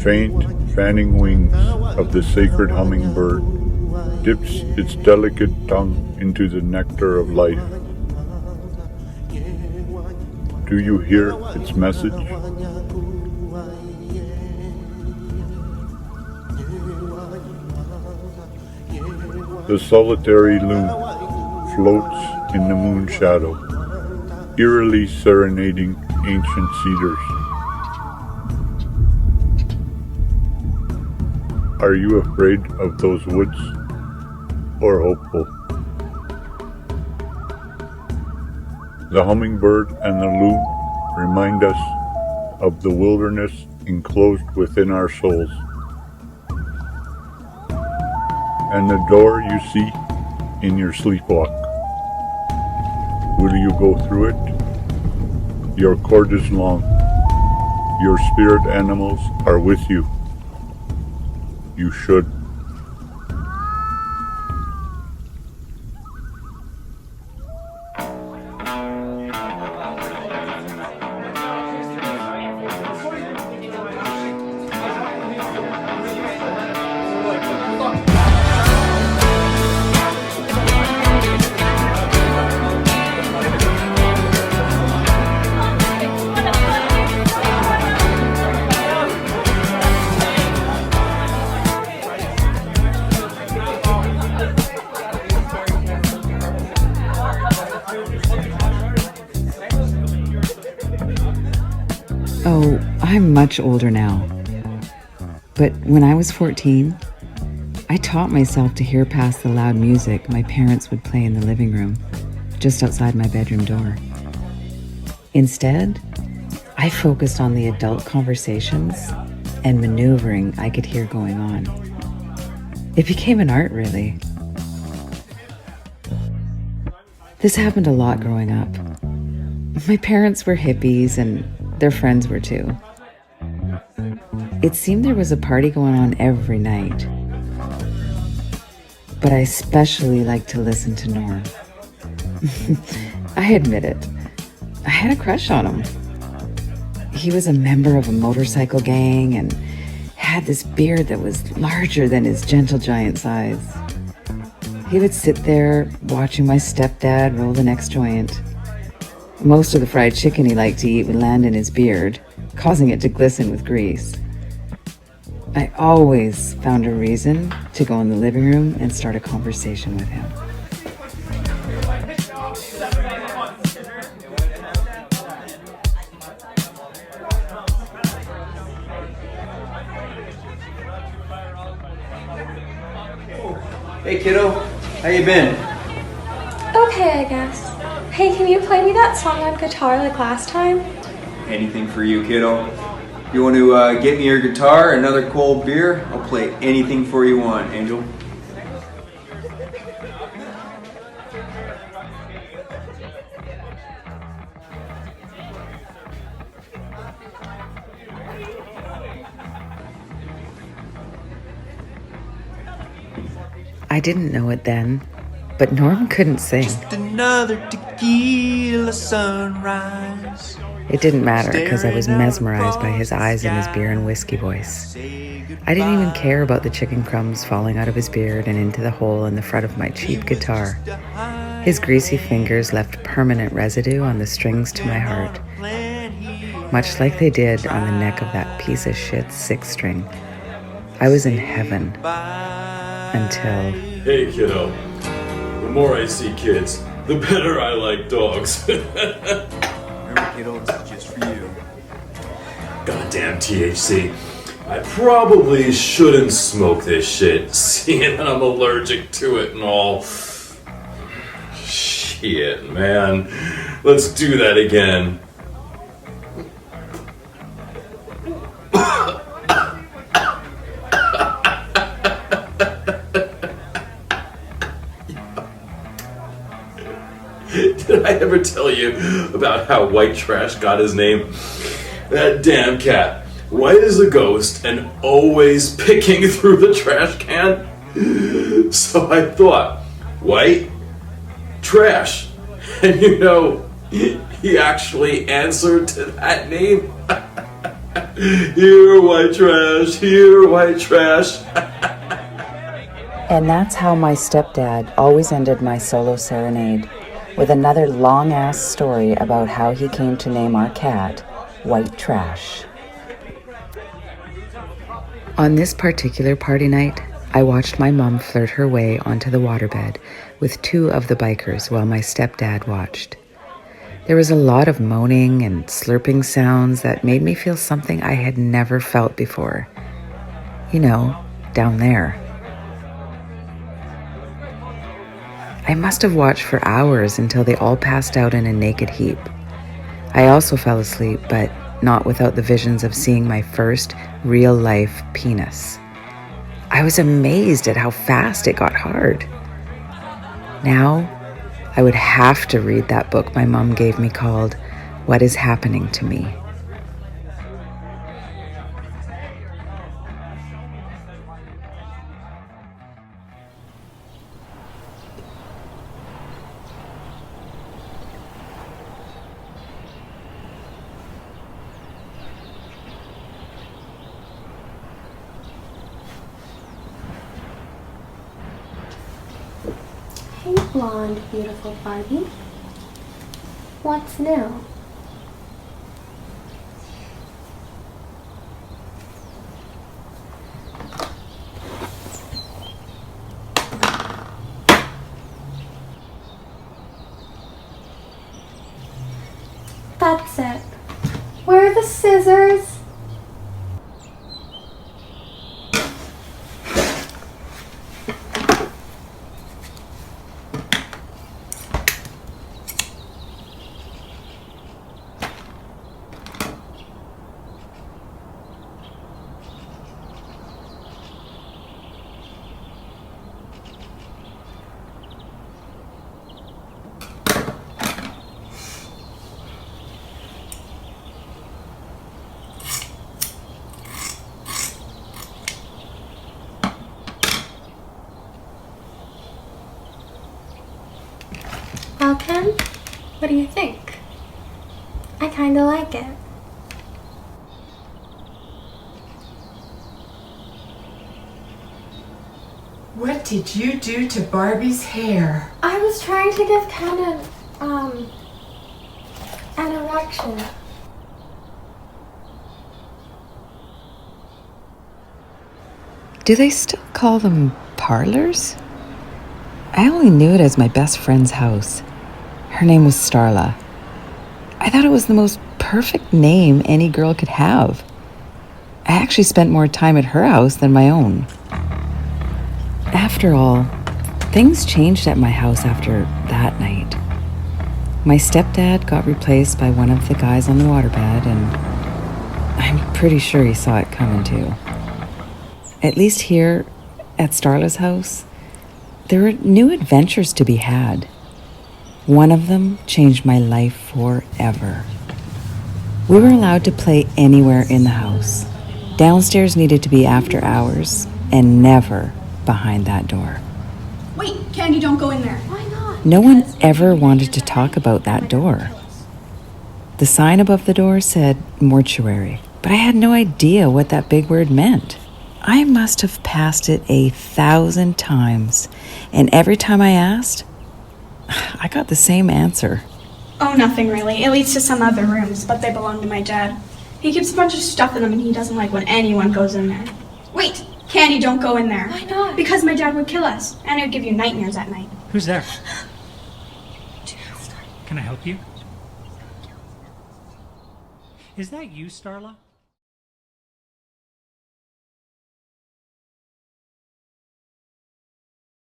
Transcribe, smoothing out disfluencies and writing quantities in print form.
Faint, fanning wings of the sacred hummingbird dips its delicate tongue into the nectar of life. Do you hear its message? The solitary loon floats in the moon shadow, eerily serenading ancient cedars. Are you afraid of those woods, or hopeful? The hummingbird and the loon remind us of the wilderness enclosed within our souls. And the door you see in your sleepwalk. Will you go through it? Your cord is long. Your spirit animals are with you. You should. Oh, I'm much older now. But when I was 14, I taught myself to hear past the loud music my parents would play in the living room, just outside my bedroom door. Instead, I focused on the adult conversations and maneuvering I could hear going on. It became an art, really. This happened a lot growing up. My parents were hippies and their friends were too. It seemed there was a party going on every night. But I especially liked to listen to Norm. I admit it. I had a crush on him. He was a member of a motorcycle gang and had this beard that was larger than his gentle giant size. He would sit there watching my stepdad roll the next joint. Most of the fried chicken he liked to eat would land in his beard, causing it to glisten with grease. I always found a reason to go in the living room and start a conversation with him. Hey kiddo, how you been? Okay, I guess. Hey, can you play me that song on guitar like last time? Anything for you, kiddo. You want to get me your guitar, another cold beer? I'll play anything for you want, Angel. I didn't know it then, but Norm couldn't sing. Just another tequila sunrise. It didn't matter because I was mesmerized by his eyes and his beer and whiskey voice. I didn't even care about the chicken crumbs falling out of his beard and into the hole in the front of my cheap guitar. His greasy fingers left permanent residue on the strings to my heart, much like they did on the neck of that piece of shit sixth string. I was in heaven until... Hey kiddo, the more I see kids, the better I like dogs. Remember, kiddo, this is just for you. Goddamn THC. I probably shouldn't smoke this shit, seeing that I'm allergic to it and all. Shit, man. Let's do that again. Did I ever tell you about how White Trash got his name? That damn cat. White as a ghost and always picking through the trash can. So I thought, White Trash. And you know, he actually answered to that name. Here, white trash. Here, white trash. And that's how my stepdad always ended my solo serenade, with another long-ass story about how he came to name our cat White Trash. On this particular party night, I watched my mom flirt her way onto the waterbed with two of the bikers while my stepdad watched. There was a lot of moaning and slurping sounds that made me feel something I had never felt before. You know, down there. I must have watched for hours until they all passed out in a naked heap. I also fell asleep, but not without the visions of seeing my first real-life penis. I was amazed at how fast it got hard. Now, I would have to read that book my mom gave me called What Is Happening to Me. Hey, blonde, beautiful Barbie. What's new? That's it. Where are the scissors? Well, Ken, what do you think? I kinda like it. What did you do to Barbie's hair? I was trying to give Ken an erection. Do they still call them parlors? I only knew it as my best friend's house. Her name was Starlla. I thought it was the most perfect name any girl could have. I actually spent more time at her house than my own. After all, things changed at my house after that night. My stepdad got replaced by one of the guys on the waterbed, and I'm pretty sure he saw it coming too. At least here at Starla's house, there were new adventures to be had. One of them changed my life forever. We were allowed to play anywhere in the house. Downstairs needed to be after hours, and never behind that door. Wait, Candy, don't go in there. Why not? No one ever wanted to talk about that door. The sign above the door said mortuary, but I had no idea what that big word meant. I must have passed it 1,000 times, and every time I asked, I got the same answer. Oh, nothing really. It leads to some other rooms, but they belong to my dad. He keeps a bunch of stuff in them, and he doesn't like when anyone goes in there. Wait, Candy, don't go in there. Why not? Because my dad would kill us, and it would give you nightmares at night. Who's there? Can I help you? Is that you, Starlla?